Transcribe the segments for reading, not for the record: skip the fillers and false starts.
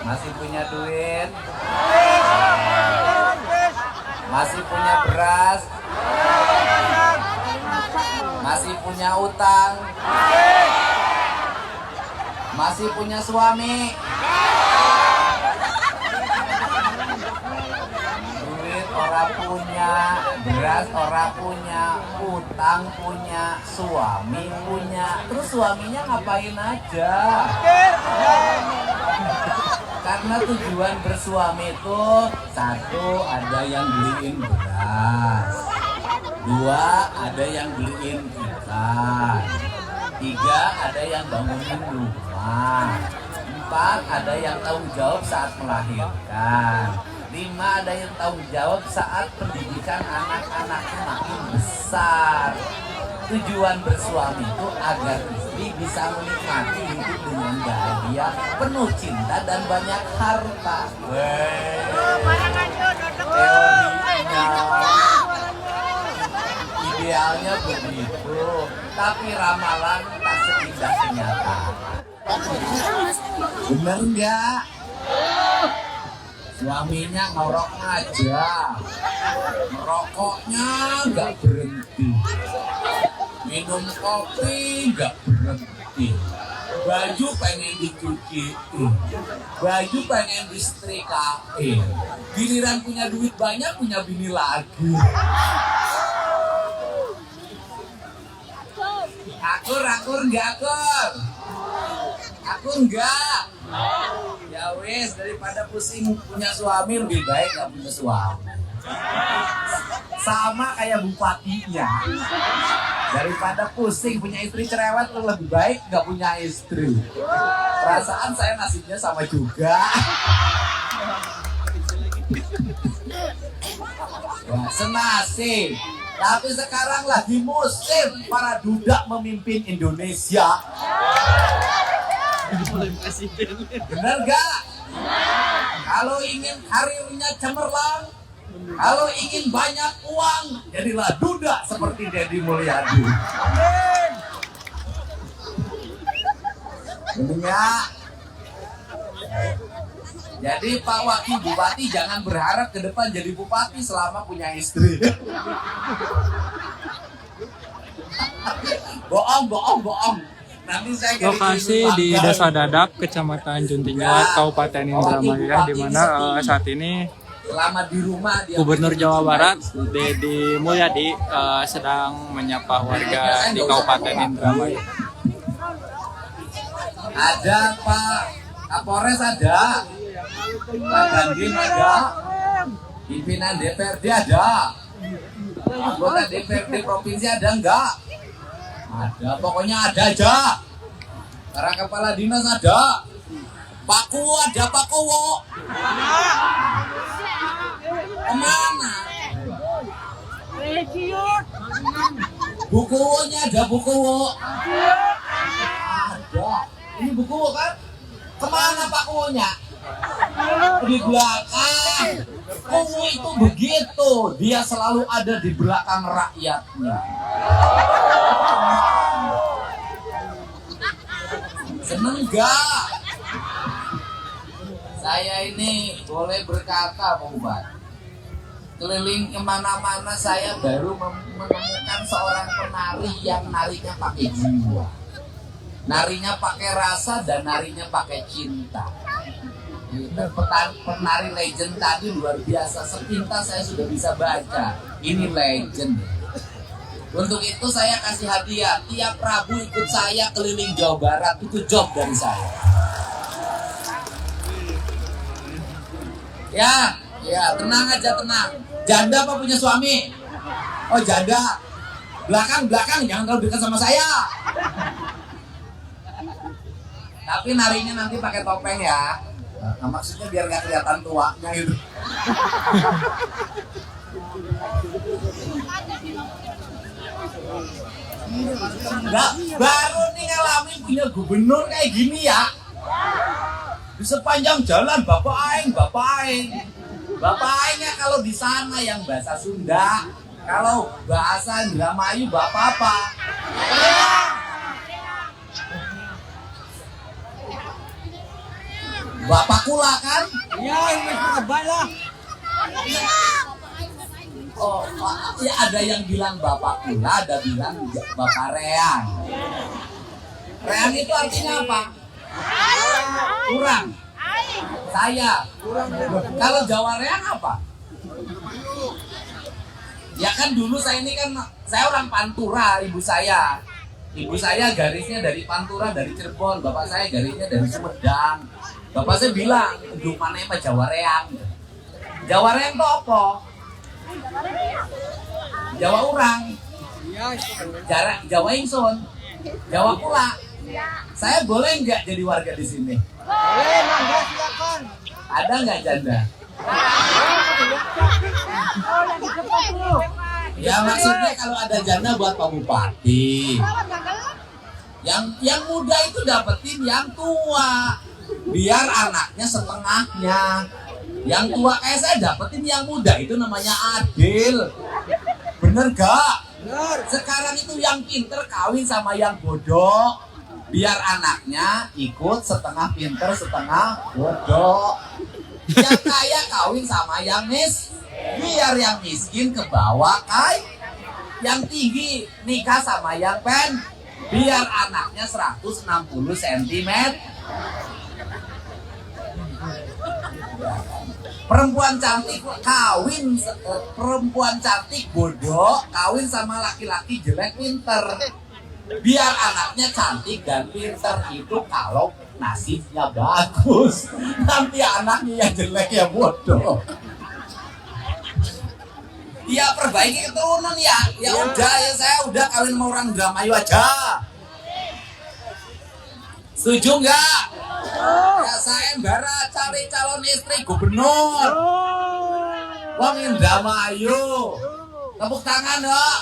Masih punya duit? Masih punya beras? Masih punya utang? Masih punya suami? Duit ora punya, beras ora punya, utang punya, suami punya. Terus suaminya ngapain aja? Karena tujuan bersuami itu, satu, ada yang beliin beras, dua, ada yang beliin ikan, tiga, ada yang bangunin rumah, empat, ada yang tanggung jawab saat melahirkan, lima, ada yang tanggung jawab saat pendidikan anak-anaknya makin besar. Tujuan bersuami itu agar istri bisa menikmati hidup dengan bahagia, penuh cinta dan banyak harta. Teorinya, idealnya begitu, tapi ramalan tak seindah kenyataan. Bener nggak? Suaminya ngorok aja, merokoknya nggak berhenti, minum kopi nggak berhenti, baju pengen dicuciin, baju pengen disetrikain, giliran punya duit banyak punya bini lagi. Akur nggak akur? Akur nggak? Ya wes, daripada pusing punya suami lebih baik nggak punya suami. Sama kayak bupatinya, daripada pusing punya istri cerewet lebih baik nggak punya istri. Perasaan saya nasibnya sama juga. Ya, senasib. Tapi sekarang lagi musim para duda memimpin Indonesia. Bener gak? Kalau ingin karirnya cemerlang, kalau ingin banyak uang, jadilah duda seperti Deddy Mulyadi. Bener. Jadi Pak Wakil Bupati jangan berharap ke depan jadi bupati selama punya istri. Bohong. Nanti saya lokasi di Desa Dadap, Kecamatan Juntinyuat, Kabupaten Indramayu, di mana saat ini selama di rumah Gubernur Jawa Barat Deddy Mulyadi sedang menyapa warga di Kabupaten Indramayu. Ada Pak Kapolres, ada Pak Dandim, ada pimpinan DPRD, ada anggota DPRD provinsi, ada enggak? Ada, pokoknya ada aja. Para kepala dinas ada. Pak Kuwo ada, Pak Kuwo. Kemana? Bu Kuwonya ada, Bu Kuwo. Ada. Ini Bu Kuwo kan? Kemana Pak Kuwonya? Di belakang. Kuwo itu begitu. Dia selalu ada di belakang rakyatnya. Seneng gak? Saya ini boleh berkata Pak Bupati, keliling kemana-mana saya baru menemukan seorang penari yang narinya pakai jiwa, narinya pakai rasa dan narinya pakai cinta. Penari legend tadi luar biasa, sepintas saya sudah bisa baca, ini legend. Untuk itu saya kasih hadiah, tiap Rabu ikut saya keliling Jawa Barat, itu job dari saya. Ya, tenang aja, tenang. Janda apa punya suami? Oh janda. Belakang, jangan terlalu dekat sama saya. Tapi narinya nanti pakai topeng ya. Nah, maksudnya biar nggak kelihatan tuanya gitu. Nggak, baru nih ngalamin punya gubernur kayak gini ya. Di sepanjang jalan Bapak Aing. Bapak Aingnya kalau di sana yang bahasa Sunda, kalau bahasa Indramayu Bapak apa? Bapak Kula kan? Iya, ini terbaik lah. Oh, ya ada yang bilang Bapak Kula, ada bilang Bapak Reang. Reang itu artinya apa? Kurang. Saya. Kalau Jawa Reang apa? Ya kan dulu saya ini kan, saya orang Pantura, ibu saya. Ibu saya garisnya dari Pantura, dari Cirebon. Bapak saya garisnya dari Sumedang. Bapak saya bilang, "Duh, mana yang Jawa Reang?" Jawa Reang itu apa? Jawa Urang. Jawa Ingsun. Jawa Kula. Saya boleh nggak jadi warga di sini? Boleh, mangga silakan. Ada nggak janda? Ya maksudnya kalau ada janda buat Pak Bupati. Yang muda itu dapetin yang tua. Biar anaknya setengahnya. Yang tua kayak saya dapetin yang muda, itu namanya adil. Bener gak? Bener. Sekarang itu yang pinter kawin sama yang bodoh. Biar anaknya ikut setengah pinter setengah bodoh. Yang kaya kawin sama yang biar yang miskin ke bawah yang tinggi nikah sama yang biar anaknya 160 cm. Perempuan cantik perempuan cantik bodoh kawin sama laki-laki jelek pinter. Biar anaknya cantik dan pinter itu kalau nasibnya bagus. Nanti anaknya yang jelek ya bodoh. Ya perbaiki keturunan ya. Ya udah ya, saya udah kawin sama orang Indramayu aja. Setuju nggak? Ya saya embara cari calon istri gubernur. Wong Indramayu. Tepuk tangan dong.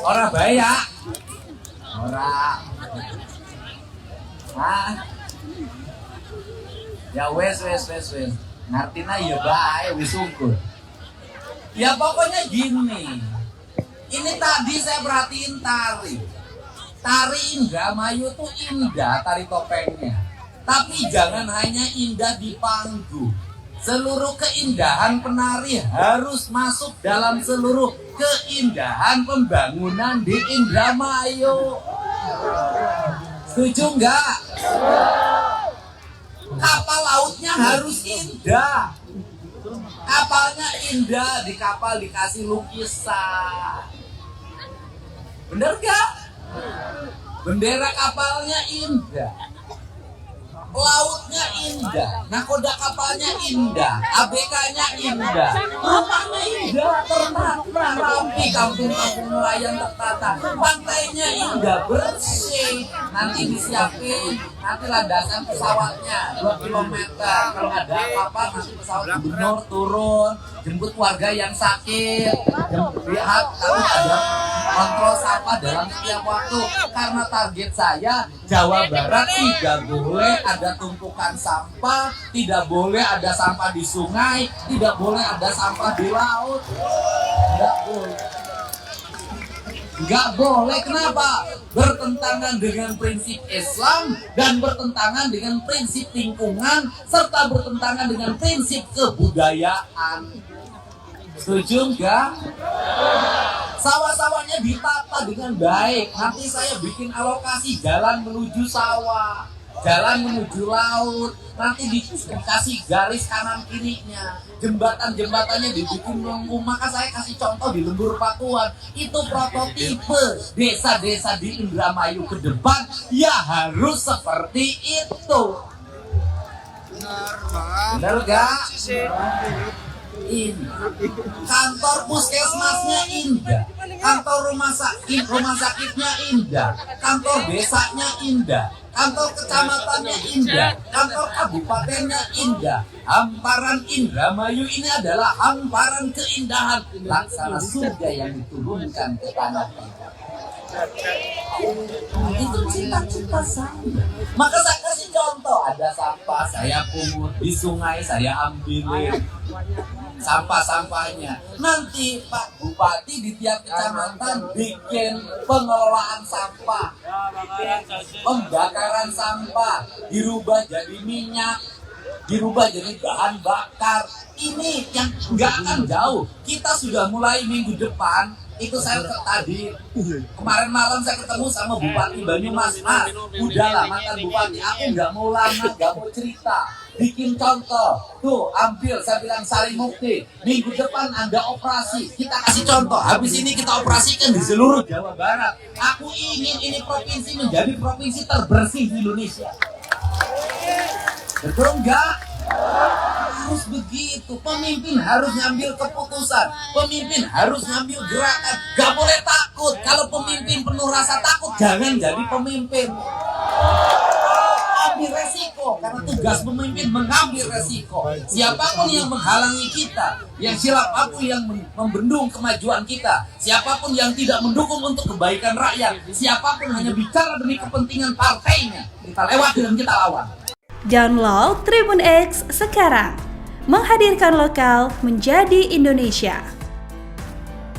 Ora bae ya. Ora. Ya wes. Ngartina ya bae wis sungguh. Ya pokoknya gini. Ini tadi saya perhatiin tari. Tari Indramayu tuh indah tari topengnya. Tapi jangan hanya indah di panggung. Seluruh keindahan penari harus masuk dalam seluruh keindahan pembangunan di Indramayu. Setuju nggak? Kapal lautnya harus indah. Kapalnya indah, di kapal dikasih lukisan. Bener gak? Bendera kapalnya indah. Lautnya indah, nakoda kapalnya indah, ABK-nya indah, rumahnya indah, ternaknya rapi, kampung-kampung nelayan tertata, pantainya indah, bersih, nanti disiapin, nanti landasan pesawatnya 2 km, kalau ada apa-apa nanti pesawat gubernur turun, jemput warga yang sakit, lihat kalau ada kontrol sampah dalam setiap waktu, karena target saya Jawa Barat tidak boleh ada tumpukan sampah, tidak boleh ada sampah di sungai, tidak boleh ada sampah di laut. Tidak boleh. Nggak boleh, kenapa? Bertentangan dengan prinsip Islam dan bertentangan dengan prinsip lingkungan serta bertentangan dengan prinsip kebudayaan. Setuju nggak? Sawah-sawahnya ditata dengan baik. Nanti saya bikin alokasi jalan menuju sawah, jalan menuju laut. Nanti dikasih garis kanan kirinya. Jembatan-jembatannya dibikin lengkung. Maka saya kasih contoh di Lembur Pakuan. Itu prototipe desa-desa di Indramayu ke depan. Ya harus seperti itu. Benar gak? Ini kantor puskesmasnya indah, kantor rumah sakitnya indah, kantor desanya indah, kantor kecamatannya indah, kantor kabupatennya indah. Hamparan Indramayu ini adalah hamparan keindahan, laksana surga yang diturunkan ke tanah kita. Itu cita-cita saya. Maka saya kasih contoh, ada sampah saya pungut, di sungai saya ambilin. sampah-sampahnya. Nanti Pak Bupati di tiap kecamatan bikin pengelolaan sampah, pembakaran sampah, dirubah jadi minyak, dirubah jadi bahan bakar. Ini yang nggak akan jauh. Kita sudah mulai minggu depan. Itu saya tadi kemarin malam saya ketemu sama Bupati Banyumas. Mas, udahlah mantan Bupati, aku nggak mau lama, nggak mau cerita. Bikin contoh, tuh ambil, saya bilang saling bukti. Minggu depan Anda operasi, kita kasih contoh. Habis ini kita operasikan di seluruh Jawa Barat. Aku ingin ini provinsi menjadi provinsi terbersih di Indonesia. Betul nggak? Harus begitu. Pemimpin harus ngambil keputusan. Pemimpin harus ngambil gerakan. Gak boleh takut. Kalau pemimpin penuh rasa takut, jangan jadi pemimpin. Ambil resiko. Karena tugas pemimpin mengambil resiko. Siapapun yang menghalangi kita, siapapun yang membendung kemajuan kita, siapapun yang tidak mendukung untuk kebaikan rakyat, siapapun hanya bicara demi kepentingan partainya, kita lewati dan kita lawan. Download Tribun X sekarang, menghadirkan lokal menjadi Indonesia.